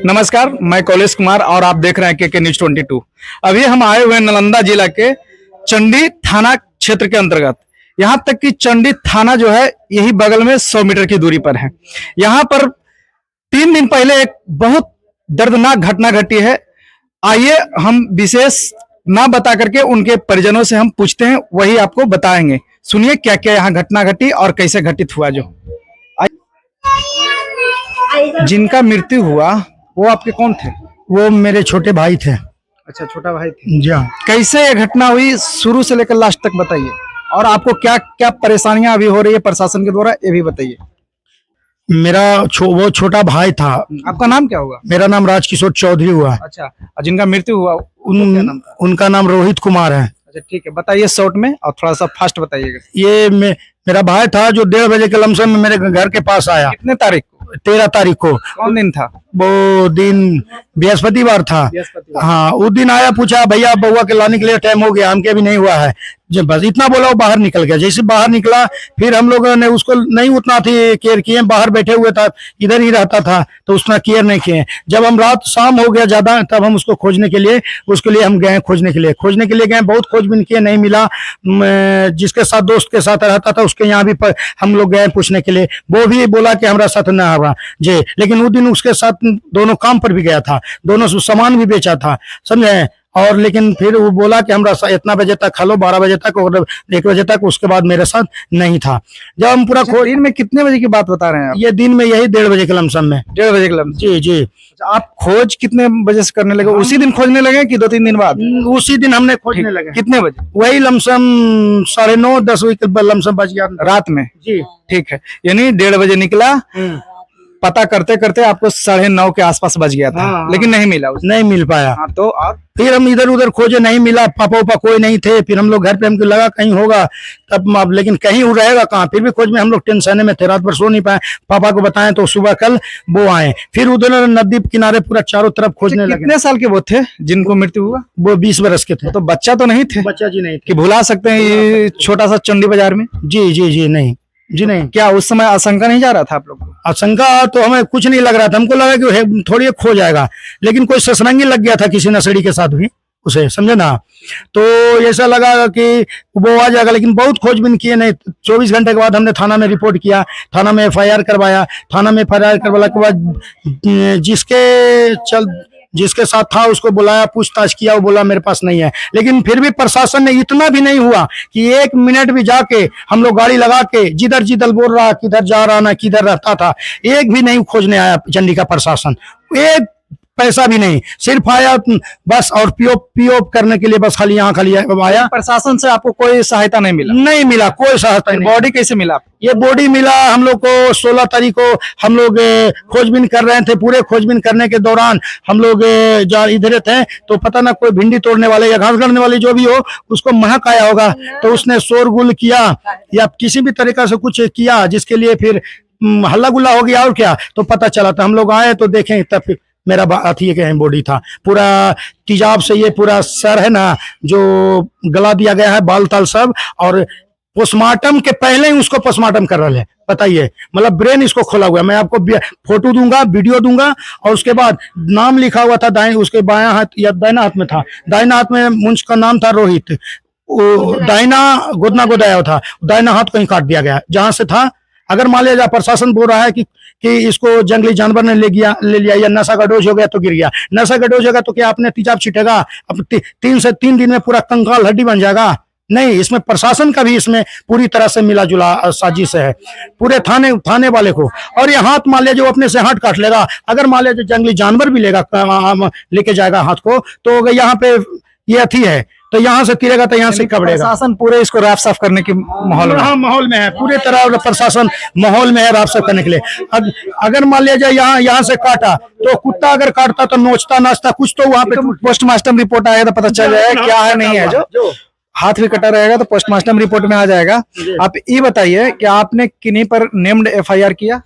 नमस्कार, मैं कॉलेज कुमार और आप देख रहे हैं के न्यूज 22। अभी हम आए हुए हैं नालंदा जिला के चंडी थाना क्षेत्र के अंतर्गत। यहाँ तक कि चंडी थाना जो है यही बगल में 100 मीटर की दूरी पर है। यहाँ पर 3 दिन पहले एक बहुत दर्दनाक घटना घटी है। आइए हम विशेष ना बता करके उनके परिजनों से हम पूछते हैं, वही आपको बताएंगे। सुनिए क्या क्या यहाँ घटना घटी और कैसे घटित हुआ। जो जिनका मृत्यु हुआ वो आपके कौन थे? वो मेरे छोटे भाई थे। अच्छा, छोटा भाई थे। जी हाँ। कैसे ये घटना हुई, शुरू से लेकर लास्ट तक बताइए। और आपको क्या क्या परेशानियां अभी हो रही है प्रशासन के द्वारा, ये भी बताइए। मेरा वो छोटा भाई था। आपका नाम क्या होगा? मेरा नाम राजकिशोर चौधरी हुआ। अच्छा, और जिनका मृत्यु हुआ क्या नाम था? उनका नाम रोहित कुमार है। अच्छा ठीक है, बताइए शॉर्ट में और थोड़ा सा फास्ट बताइएगा। ये मेरा भाई था जो 1:30 बजे के लमसम में मेरे घर के पास आया। कितने तारीख को? 13 तारीख को। कौन दिन था? वो दिन बृहस्पतिवार था। हाँ, उस दिन आया, पूछा भैया बउआ के लाने के लिए टाइम हो गया, हमके अभी नहीं हुआ है। जब बस इतना बोला वो बाहर निकल गया। जैसे बाहर निकला फिर हम लोगों ने उसको नहीं उतना थी केयर किए, बाहर बैठे हुए था, इधर ही रहता था तो उतना केयर नहीं किए। जब हम रात शाम हो गया ज्यादा, तब हम उसको खोजने के लिए हम गए। खोजने के लिए गए, बहुत खोजबीन किए, नहीं मिला। जिसके साथ दोस्त के साथ रहता था उसके यहाँ भी हम लोग गए पूछने के लिए, वो भी बोला कि हमारा साथ न आवा जी। लेकिन उस दिन उसके साथ दोनों काम पर भी गया था, दोनों सामान भी बेचा था, समझे। और लेकिन फिर वो बोला कि हमरा इतना बजे तक खा लो, 12 बजे तक और 1 बजे तक, उसके बाद मेरे साथ नहीं था। जब हम पूरा दिन में कितने बजे की बात बता रहे हैं आप? ये दिन में यही 1:30 बजे के लमसम में। 1:30 बजे के लमसम? जी जी। आप खोज कितने बजे से करने लगे? उसी दिन खोजने लगे कि 2-3 दिन बाद? उसी दिन हमने खोजने लगे। कितने बजे? वही लमसम 9:30 10 बजे के लमसम बज गया रात में। जी ठीक है, यानी 1:30 बजे निकला, पता करते करते आपको 9:30 के आसपास बज गया था। हाँ, लेकिन नहीं मिला नहीं मिल पाया। हाँ, तो और फिर हम इधर उधर खोजे, नहीं मिला। पापा उपा कोई नहीं थे। फिर हम लोग घर पे हमको लगा कहीं होगा तब, अब लेकिन कहीं वो रहेगा कहाँ। फिर भी खोज में हम लोग टेंशन में थे, रात भर सो नहीं पाए। पापा को बताएं तो सुबह कल वो आए। फिर उधर नदी किनारे पूरा चारों तरफ खोजने लगे। कितने साल के वो थे जिनको मृत्यु हुआ? वो 20 बरस के थे। तो बच्चा तो नहीं थे? बच्चा जी नहीं थे कि भुला सकते हैं ये छोटा सा चंडी बाजार में? जी जी जी नहीं जी नहीं। क्या उस समय आशंका नहीं जा रहा था आप लोग को? आशंका तो हमें कुछ नहीं लग रहा था। हमको लगा कि थोड़ी खो जाएगा, लेकिन कोई ससरंगी लग गया था किसी नशेड़ी के साथ भी उसे, समझे ना। तो ऐसा लगा कि वो आ जाएगा, लेकिन बहुत खोजबीन किए नहीं। 24 घंटे के बाद हमने थाना में रिपोर्ट किया, थाना में FIR करवाया। थाना में FIR करवाने के बाद जिसके साथ था उसको बुलाया, पूछताछ किया, वो बोला मेरे पास नहीं है। लेकिन फिर भी प्रशासन ने इतना भी नहीं हुआ कि 1 मिनट भी जाके हम लोग गाड़ी लगा के जिधर जिधर बोल रहा, किधर जा रहा ना किधर रहता था, एक भी नहीं खोजने आया चंडी का प्रशासन। एक पैसा भी नहीं, सिर्फ आया बस और पीओ करने के लिए बस खाली यहाँ खाली आया। प्रशासन से आपको कोई सहायता नहीं मिला? नहीं मिला, कोई सहायता नहीं। बॉडी कैसे मिला आपको? ये बॉडी मिला हम लोग को 16 तारीख को। हम लोग खोजबीन कर रहे थे। पूरे खोजबीन करने के दौरान हम लोग इधर थे तो पता ना कोई भिंडी तोड़ने वाले या घास गड़ने वाले जो भी हो, उसको महक आया होगा तो उसने शोरगुल किया या किसी भी तरीका से कुछ किया, जिसके लिए फिर हल्ला गुल्ला हो गया। और क्या, तो पता चला था। हम लोग आए तो देखें तब मेरा अथी के बॉडी था पूरा तेजाब से, ये पूरा सर है ना जो गला दिया गया है, बाल ताल सब। और पोस्टमार्टम के पहले ही उसको पोस्टमार्टम कर रहे हैं, बताइए। मतलब ब्रेन इसको खोला हुआ है। मैं आपको फोटो दूंगा, वीडियो दूंगा। और उसके बाद नाम लिखा हुआ था उसके बायां हाथ या दाहिना हाथ में था। दाहिना हाथ में मुंश का नाम था रोहित। दाहिना गोदना गोदाया था, दाहिना हाथ कहीं काट दिया गया जहां से था। अगर मान लिया जाए प्रशासन बोल रहा है कि इसको जंगली जानवर ने ले लिया या नशा का डोज हो गया तो गिर गया। नशा का डोज होगा तो क्या अपने तेजाब छिटेगा? अब 3 से 3 दिन में पूरा कंकाल हड्डी बन जाएगा? नहीं, इसमें प्रशासन का भी इसमें पूरी तरह से मिला जुला साजिश है, पूरे थाने वाले को। और ये हाथ मान लिया जो अपने से हाथ काट लेगा, अगर मान लिया जो जंगली जानवर भी लेके जाएगा हाथ को, तो यहाँ पे ये अथी है तो यहाँ से तिरेगा तो यहाँ से कबड़ेगा। प्रशासन पूरे इसको राफ साफ करने की माहौल में? हाँ, माहौल में है, पूरे तरह प्रशासन माहौल में है राफ साफ करने के लिए। अगर मान लिया जाए यहाँ से काटा तो कुत्ता अगर काटता तो नोचता नाचता कुछ, तो वहाँ पे पोस्टमार्टम रिपोर्ट आएगा तो पता चल जाएगा क्या है नहीं है। जो हाथ भी कटा रहेगा तो पोस्टमार्टम रिपोर्ट में आ जाएगा। आप ये बताइए कि आपने किन्हीं पर नेम्ड FIR किया?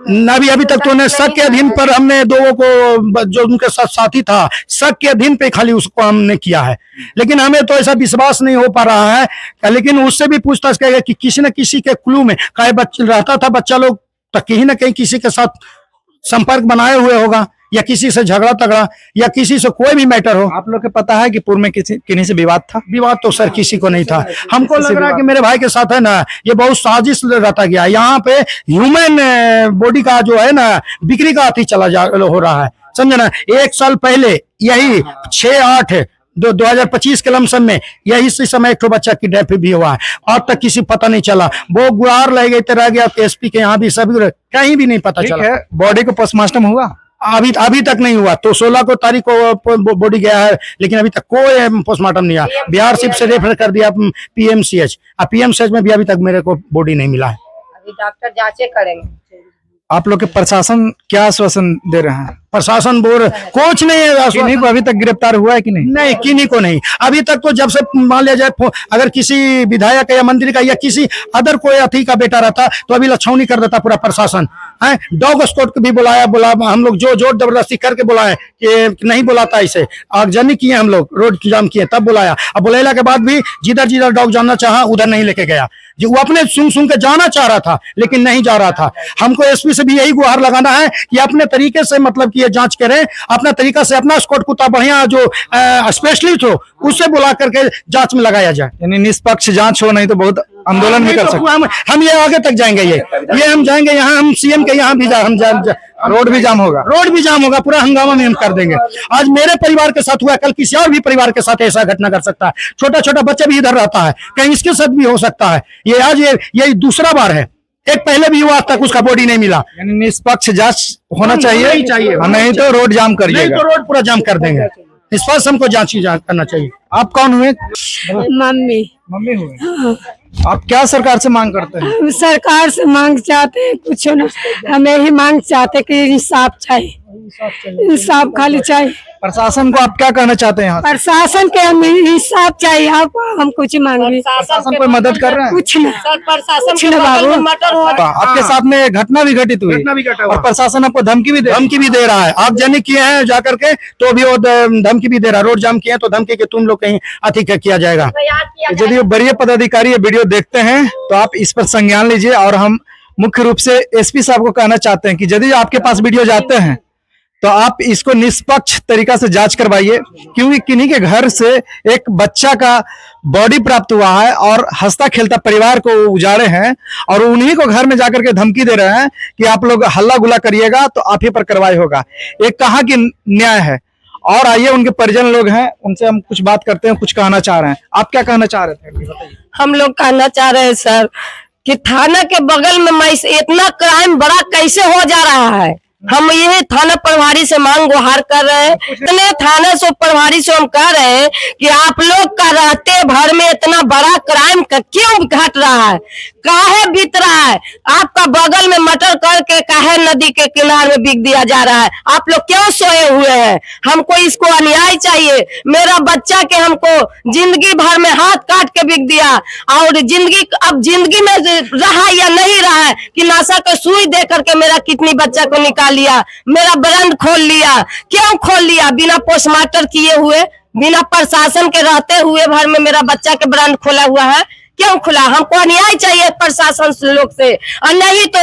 अभी तक तो ने शक के अधीन पर हमने दो को, जो उनके साथ साथी था, शक के अधीन पे खाली उसको हमने किया है। लेकिन हमें तो ऐसा विश्वास नहीं हो पा रहा है। लेकिन उससे भी पूछताछ करेगा कि किसी न किसी के क्लू में रहता था बच्चा लोग, तो कहीं ना कहीं किसी के साथ संपर्क बनाए हुए होगा। या किसी से झगड़ा तगड़ा या किसी से कोई भी मैटर हो। आप लोग को पता है कि पूर्व में किसी किन्हीं से विवाद था? विवाद तो सर किसी को नहीं था। हमको लग रहा है कि मेरे भाई के साथ है ना ये बहुत साजिश रचा गया। यहाँ पे ह्यूमन बॉडी का जो है ना बिक्री का अति हो रहा है, समझे ना। 1 साल पहले यही 6/8/2025 के लमसम में यही समय एक बच्चा की डेथ भी हुआ है। आज तक किसी पता नहीं चला। वो गुहार ले गए रह गया एसपी के यहाँ भी, सभी कहीं भी नहीं पता ठीक चला। है, बॉडी को पोस्टमार्टम हुआ? अभी तक नहीं हुआ। तो 16 को तारीख को बॉडी गया है, लेकिन अभी तक कोई पोस्टमार्टम नहीं आया। बिहार सिर्फ से रेफर कर दिया पीएमसीएच, और पीएमसीएच में भी अभी तक मेरे को बॉडी नहीं मिला है। अभी डॉक्टर जांचें करेंगे। आप लोग के प्रशासन क्या आश्वासन दे रहे हैं? प्रशासन बोल कुछ नहीं है। किन्हीं को अभी तक गिरफ्तार हुआ है कि नहीं? नहीं, किन्हीं को नहीं अभी तक। तो जब से मान लिया जाए अगर किसी विधायक या मंत्री का या किसी अदर कोई अथी का बेटा रहता तो अभी लछौनी कर देता पूरा प्रशासन है। डॉग स्क्वाड को भी बुला हम लोग जो जोर जबरदस्ती करके बुलाए कि नहीं बुलाता, इसे आगजनी किए, हम लोग रोड जाम किए, तब बुलाया। अब बुलाया के बाद भी जिधर डॉग जाना चाहा उधर नहीं लेके गया। जो वो अपने सुन के जाना चाह रहा था लेकिन नहीं जा रहा था। हमको एसपी से भी यही गुहार लगाना है कि अपने तरीके से मतलब कि ये जांच करें, अपना तरीका से अपना स्क्वाड कुत्ता बढ़िया जो स्पेशलिस्ट हो उससे बुला करके जांच में लगाया जाए। यानी निष्पक्ष जांच हो, नहीं तो बहुत आंदोलन भी कर सकते। हम ये आगे तक जाएंगे। ये हम जाएंगे यहाँ, हम सीएम के यहाँ भी रोड भी जाम होगा। रोड भी जाम होगा, पूरा हंगामा में हम कर देंगे। आज मेरे परिवार के साथ हुआ, कल किसी और भी परिवार के साथ ऐसा घटना कर सकता है। छोटा छोटा बच्चा भी इधर रहता है, कहीं इसके साथ भी हो सकता है। ये आज ये दूसरा बार है। एक पहले भी हुआ, आज तक उसका बॉडी नहीं मिला। यानी निष्पक्ष जांच होना चाहिए, चाहिए। नहीं तो रोड जाम नहीं करिएगा। तो रोड पूरा जाम कर देंगे। निष्पक्ष हमको जांच करना चाहिए। आप कौन हुए? मम्मी। मम्मी हुए। आप क्या सरकार से मांग करते हैं? हम सरकार से मांग चाहते हैं कुछ ना, हमें यही मांग चाहते हैं कि इंसाफ चाहिए, इंसाफ खाली चाहिए। प्रशासन को आप क्या कहना चाहते हैं? यहाँ प्रशासन के हमें इंसाफ चाहिए। आप हम कुछ मांगे, प्रशासन कोई मदद कर रहे हैं? कुछ ना, प्रशासन कुछ ना बाबू। मटर हो आपके साथ में घटना भी घटित हुई और प्रशासन आपको धमकी भी दे रहा है। आगजनी किए हैं जाकर के, तो भी वो धमकी भी दे रहा है। रोड जाम किए हैं तो धमकी के तुम लोग कहीं अति किया जाएगा। यदि बड़े पदाधिकारी ये वीडियो देखते हैं तो आप इस पर संज्ञान लीजिए। और हम मुख्य रूप से एसपी साहब को कहना चाहते हैं कि यदि आपके पास वीडियो जाते हैं तो आप इसको निष्पक्ष तरीका से जांच करवाइए, क्योंकि किन्हीं के घर से एक बच्चा का बॉडी प्राप्त हुआ है और हंसता खेलता परिवार को उजाड़े हैं और उन्हीं को घर में जाकर के धमकी दे रहे हैं कि आप लोग हल्ला गुल्ला करिएगा तो आप ही पर कार्रवाई होगा। एक कहाँ की न्याय है। और आइए उनके परिजन लोग हैं, उनसे हम कुछ बात करते हैं, कुछ कहना चाह रहे हैं। आप क्या कहना चाह रहे थे? बताइए। हम लोग कहना चाह रहे हैं सर कि थाना के बगल में इतना क्राइम बड़ा कैसे हो जा रहा है। हम यही थाना प्रभारी से मांग गुहार कर रहे हैं। इतने थाना से प्रभारी से हम कह रहे हैं कि आप लोग का रहते भर में इतना बड़ा क्राइम क्यों घट रहा है, काहे बीत रहा है। आपका बगल में मटर करके काहे नदी के किनारे में बिक दिया जा रहा है। आप लोग क्यों सोए हुए हैं? हमको इसको अन्याय चाहिए। मेरा बच्चा के हमको जिंदगी भर में हाथ काट के बिक दिया और अब जिंदगी में रहा या नहीं रहा है कि नशा का सुई दे करके मेरा किडनी बच्चा को निकाल लिया, मेरा ब्रांड खोल लिया। क्यों खोल लिया? बिना पोस्टमार्टम किए हुए, बिना प्रशासन के रहते हुए भर में मेरा बच्चा के ब्रांड खोला हुआ है। क्यों खुला? हमको अन्याय चाहिए प्रशासन से लोग से। और नहीं तो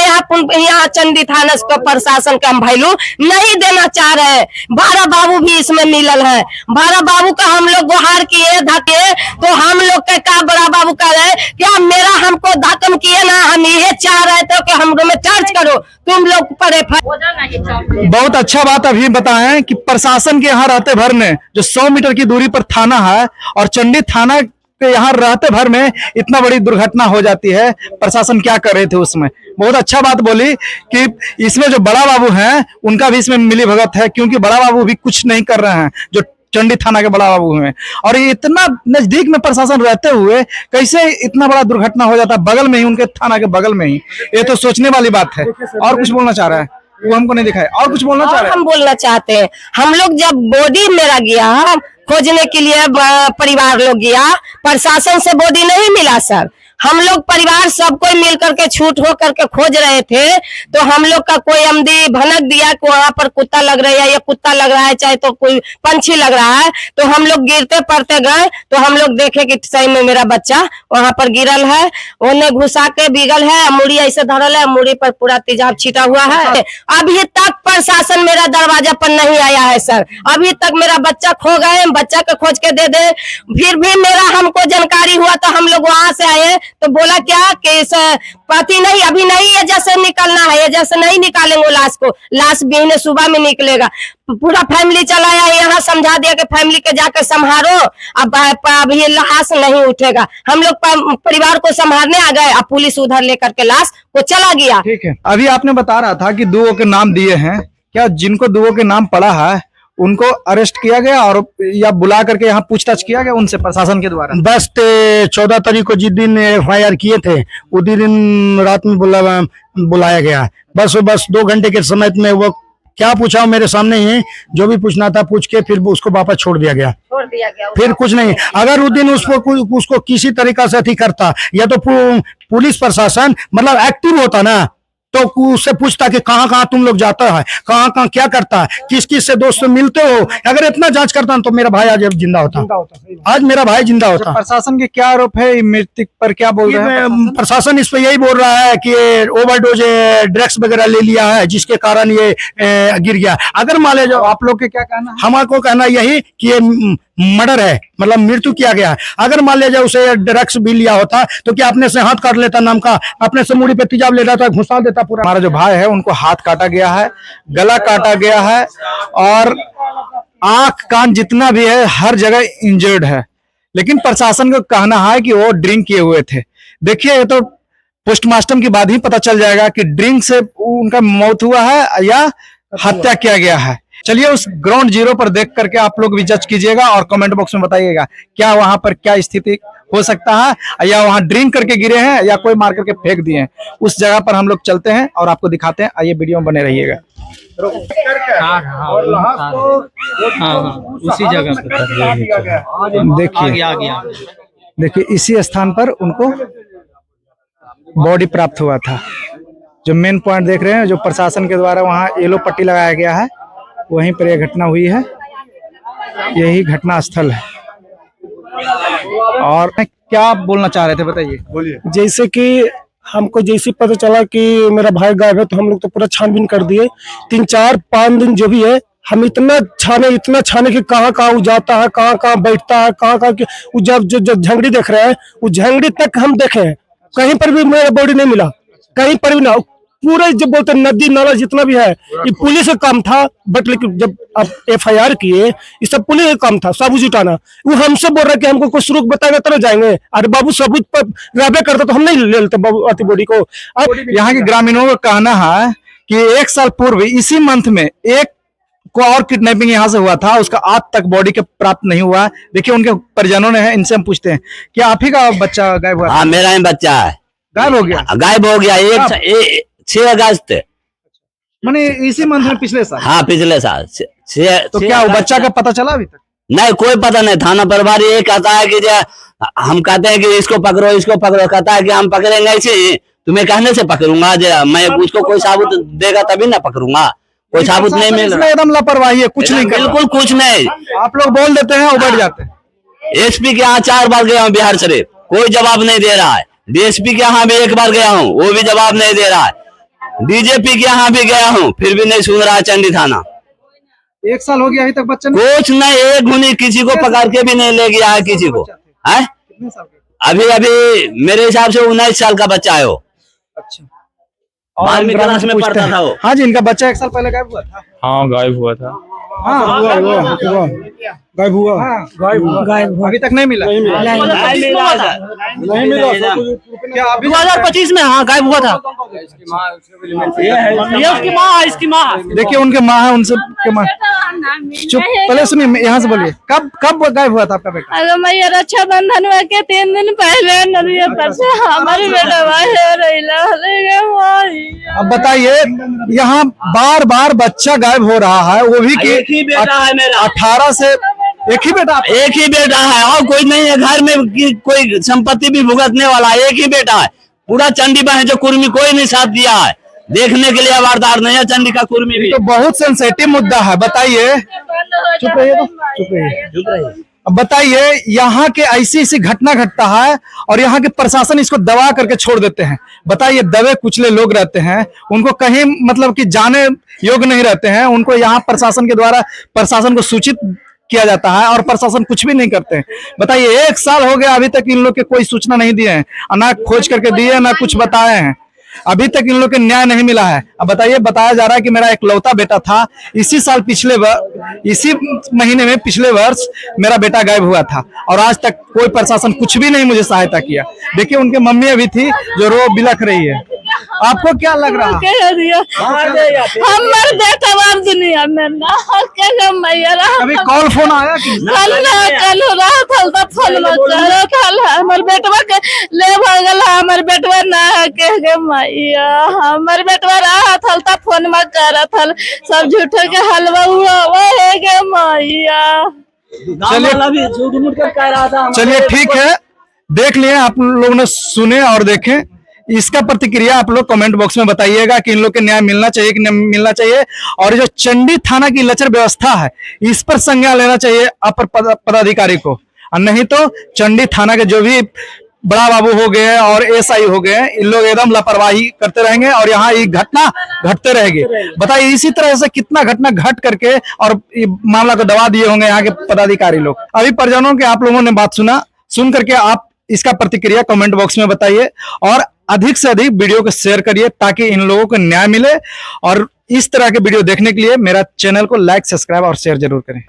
यहाँ चंडी थाना का प्रशासन का हम वैल्यू नहीं देना चाह रहे हैं। 12 बाबू भी इसमें मिलल है। 12 बाबू का हम लोग गुहार किए धके, तो हम लोग के का बड़ा बाबू कह रहे क्या मेरा हमको धक्म किए ना, हम ये चाह रहे थे कि हम में चार्ज करो तुम लोग पर। बहुत अच्छा बात अभी बताएं कि प्रशासन के यहाँ रहते भर में जो 100 मीटर की दूरी पर थाना है और चंडी थाना के यहाँ रहते भर में इतना बड़ी दुर्घटना हो जाती है, प्रशासन क्या कर रहे थे उसमें। बहुत अच्छा बात बोली कि इसमें जो बड़ा बाबू हैं उनका भी इसमें मिली भगत है, क्योंकि बड़ा बाबू भी कुछ नहीं कर रहे हैं जो चंडी थाना के बड़ा बाबू हैं। और ये इतना नजदीक में प्रशासन रहते हुए कैसे इतना बड़ा दुर्घटना हो जाता है बगल में ही, उनके थाना के बगल में ही। ये तो सोचने वाली बात है। और कुछ बोलना चाह रहा है? वो हमको नहीं दिखाया। और कुछ बोलना चाह रहे हैं? हम बोलना चाहते हैं, हम लोग जब बॉडी मेरा गया खोजने के लिए परिवार लोग गया, प्रशासन से बॉडी नहीं मिला सर। हम लोग परिवार सब कोई मिल करके छूट हो करके खोज रहे थे, तो हम लोग का कोई अमदी भनक दिया कि वहां पर कुत्ता लग रहा है, या कुत्ता लग रहा है चाहे तो कोई पंछी लग रहा है। तो हम लोग गिरते पड़ते गए, तो हम लोग देखे कि सही में मेरा बच्चा वहां पर गिरल है, उन्हें घुसा के बिगल है, मुड़ी ऐसे धरल है, मुड़ी पर पूरा तेजाब छिटा हुआ है। अभी तक प्रशासन मेरा दरवाजा पर नहीं आया है सर, अभी तक मेरा बच्चा खो गए, बच्चा को खोज के दे दे। फिर भी मेरा हमको जानकारी हुआ तो हम लोग वहां से आए, तो बोला क्या कि इस पति नहीं, अभी नहीं ये जैसे निकलना है, ये जैसे नहीं निकालेंगे लाश को, लाश महीने सुबह में निकलेगा। पूरा फैमिली चलाया यहाँ, समझा दिया कि फैमिली के जाकर संभालो, अब ये लाश नहीं उठेगा। हम लोग परिवार को संभालने आ गए, अब पुलिस उधर लेकर के लाश को चला गया। ठीक है, अभी आपने बता रहा था कि दुओं के नाम दिए हैं, क्या जिनको दुओं के नाम पड़ा है उनको अरेस्ट किया गया और या बुला करके यहाँ पूछताछ किया गया उनसे प्रशासन के द्वारा? बस 14 तारीख को जिस दिन FIR किए थे उसी दिन रात में बुलाया गया। बस 2 घंटे के समय में वो क्या पूछा मेरे सामने ही, जो भी पूछना था पूछ के फिर उसको वापस छोड़ दिया गया। फिर कुछ नहीं। अगर उस दिन उसको किसी तरीका से अथी करता, या तो पुलिस प्रशासन मतलब एक्टिव होता ना, तो उससे पूछता कि कहाँ कहाँ तुम लोग जाता है, कहाँ कहाँ क्या करता है, किस किस से दोस्त से मिलते हो। अगर इतना जांच करता तो मेरा भाई आज जिंदा होता, आज मेरा भाई जिंदा होता। प्रशासन के क्या आरोप है, मृत्यु पर क्या बोल रहे हैं? प्रशासन इस पे यही बोल रहा है कि ओवरडोज ड्रग्स वगैरह ले लिया है, जिसके कारण ये गिर गया। अगर मान ले जाओ, आप लोग के क्या कहना है? हमारे को कहना यही कि ये मर्डर है, मतलब मृत्यु किया गया है। अगर मान ले जाए उसे ड्रग्स भी लिया होता तो क्या अपने से हाथ काट लेता, नाम का अपने से मुड़ी पे तेजाब ले जाता, घुसा देता पूरा। हमारा जो भाई है उनको हाथ काटा गया है, गला काटा गया है और आंख कान जितना भी है हर जगह इंजर्ड है। लेकिन प्रशासन का कहना है कि वो ड्रिंक किए हुए थे। देखिए, ये तो पोस्टमार्टम के बाद ही पता चल जाएगा कि ड्रिंक से उनका मौत हुआ है या हत्या किया गया है। चलिए उस ग्राउंड जीरो पर देख करके आप लोग भी जज कीजिएगा और कमेंट बॉक्स में बताइएगा क्या वहां पर क्या स्थिति हो सकता है, या वहां ड्रिंक करके गिरे हैं या कोई मार करके फेंक दिए हैं। उस जगह पर हम लोग चलते हैं और आपको दिखाते हैं। आइए वीडियो में बने रहिएगा। उसी जगह देखिए इसी स्थान पर उनको बॉडी प्राप्त हुआ था। जो मेन पॉइंट देख रहे हैं, जो प्रशासन के द्वारा वहाँ येलो पट्टी लगाया गया है, वहीं पर यह घटना हुई है। यही घटना स्थल है। और क्या बोलना चाह रहे थे, बताइए। बोलिए। जैसे कि हमको जैसे पता चला कि मेरा भाई गायब है, तो हम लोग तो पूरा छानबीन कर दिए। 3-4-5 दिन जो भी है, हम इतना छाने कि कहाँ कहाँ वो जाता है, कहाँ कहाँ बैठता है, कहाँ कहाँ जब जो झंगड़ी देख रहे हैं, वो झंगड़ी तक हम देखे हैं, कहीं पर भी मेरा बॉडी नहीं मिला, कहीं पर भी ना। पूरे जब बोलते नदी नाला जितना भी है, ये पुलिस का काम था। बट लेकिन जब आप FIR किए, ये सब पुलिस का काम था, सबूत जुटाना। वो हमसे बोल रहा है कि हमको कुछ सबूत बताएगा तब जाएंगे। अरे बाबू, सबूत पर रहबे करता तो हम नहीं ले लेते बाबू अति बॉडी को। अब यहाँ के ग्रामीणों का कहना है कि 1 साल पूर्व इसी मंथ में एक को और किडनैपिंग यहाँ से हुआ था, उसका आज तक बॉडी के प्राप्त नहीं हुआ। देखिए उनके परिजनों ने है, इनसे हम पूछते हैं कि आप ही का बच्चा गायब हुआ? हाँ, मेरा ही बच्चा है। गायब हो गया? गायब हो गया 6 अगस्त, माने इसी मंथ में, पिछले साल? हाँ, पिछले साल। तो क्या वो बच्चा का पता चला अभी तक? नहीं, कोई पता नहीं। थाना प्रभारी ये कहता है कि हम कहते हैं कि इसको पकड़ो, इसको पकड़ो, कहता है कि हम पकड़ेंगे ऐसे ही, तुम्हें कहने से पकड़ूंगा, मैं उसको कोई सबूत देगा तभी ना पकड़ूंगा। कोई सबूत नहीं मिल रहा, एकदम लापरवाही है, कुछ नहीं, बिल्कुल कुछ नहीं। आप लोग बोल देते हैं, उबड़ जाते हैं। SP के यहाँ 4 बार गया हूँ बिहार शरीफ, कोई जवाब नहीं दे रहा है। DSP के यहाँ भी 1 बार गया हूँ, वो भी जवाब नहीं दे रहा है। DJP के यहाँ भी गया हूँ, फिर भी नहीं सुन रहा है चंडी थाना। 1 साल हो गया अभी तक बच्चा कुछ नहीं, एक घुनी किसी को पकड़ के भी नहीं ले गया है किसी को। है अभी मेरे हिसाब से 19 साल का बच्चा है वो। अच्छा, 12वीं क्लास में पढ़ता था वो। हाँ जी, इनका बच्चा 1 साल पहले गायब हुआ था। हाँ, गायब हुआ था। हाँ, गायब हुआ, अभी तक नहीं मिला। क्या 2025 में? हाँ, गायब हुआ था। ये उसकी माँ है, इसकी माँ है। देखिए उनके माँ है, उनसे के माँ। चुप, पहले सुनिए, यहाँ से बोलिए। कब गायब हुआ था आपका बेटा? अगर मैं रक्षाबंधन में के 3 दिन पहले नदिया पर से हमारे बेटा भाई अब बताइए, यहाँ बार बार बच्चा गायब हो रहा है, वो भी कि एक ही बेटा है मेरा। 18 से एक ही बेटा आपका? एक ही बेटा है और कोई नहीं है घर में कि कोई संपत्ति भी भुगतने वाला है, एक ही बेटा है। पूरा चंडी में है जो कुर्मी कोई नहीं साथ दिया है, देखने के लिए आवारदार नहीं है चंडी का कुर्मी भी। तो बहुत सेंसिटिव मुद्दा है, बताइए। चुप रहिए, चुप रहिए। अब बताइए, यहाँ के ऐसी घटना घटता है और यहाँ के प्रशासन इसको दबा करके छोड़ देते हैं। बताइए, दबे कुचले लोग रहते हैं, उनको कहीं मतलब कि जाने योग्य नहीं रहते हैं, उनको यहाँ प्रशासन के द्वारा प्रशासन को सूचित किया जाता है और प्रशासन कुछ भी नहीं करते हैं। बताइए, 1 साल हो गया अभी तक इन लोग के कोई सूचना नहीं दिए हैं, ना खोज करके दिए, ना कुछ बताए हैं। अभी तक इन लोग के न्याय नहीं मिला है। अब बताइए, बताया जा रहा है कि मेरा इकलौता बेटा था, इसी महीने में पिछले वर्ष मेरा बेटा गायब हुआ था और आज तक कोई प्रशासन कुछ भी नहीं मुझे सहायता किया। देखिए, उनके मम्मी अभी थी जो रो बिलख रही है। आपको क्या लग रहा है? हमारे बेटा वार दुनिया में ना के मैया अभी कॉल फोन आया कि कल रात हल्दा फोन हमारे बेटवा के ले भगल, हमारे बेटवा ना के मैया, हमारे बेटवा रात हल्दा फोन में करत हल, सब झूठे के हलवा हुआ है गे मैया। चलिए ठीक है, देख लिए आप लोगों ने, सुने और देखें। इसका प्रतिक्रिया आप लोग कमेंट बॉक्स में बताइएगा कि इन लोग के न्याय मिलना चाहिए कि नहीं मिलना चाहिए। और जो चंडी थाना की लचर व्यवस्था है, इस पर संज्ञान लेना चाहिए अपर पदाधिकारी को, और नहीं तो चंडी थाना के जो भी बड़ा बाबू हो गए और एसआई हो गए, इन लोग एकदम लापरवाही करते रहेंगे और यहाँ ये घटना घटते रहेंगे। बताइए, इसी तरह से कितना घटना घट करके और मामला को दबा दिए होंगे यहाँ के पदाधिकारी लोग। अभी परिजनों के आप लोगों ने बात सुन करके आप इसका प्रतिक्रिया कमेंट बॉक्स में बताइए और अधिक से अधिक वीडियो को शेयर करिए ताकि इन लोगों को न्याय मिले। और इस तरह के वीडियो देखने के लिए मेरा चैनल को लाइक, सब्सक्राइब और शेयर जरूर करें।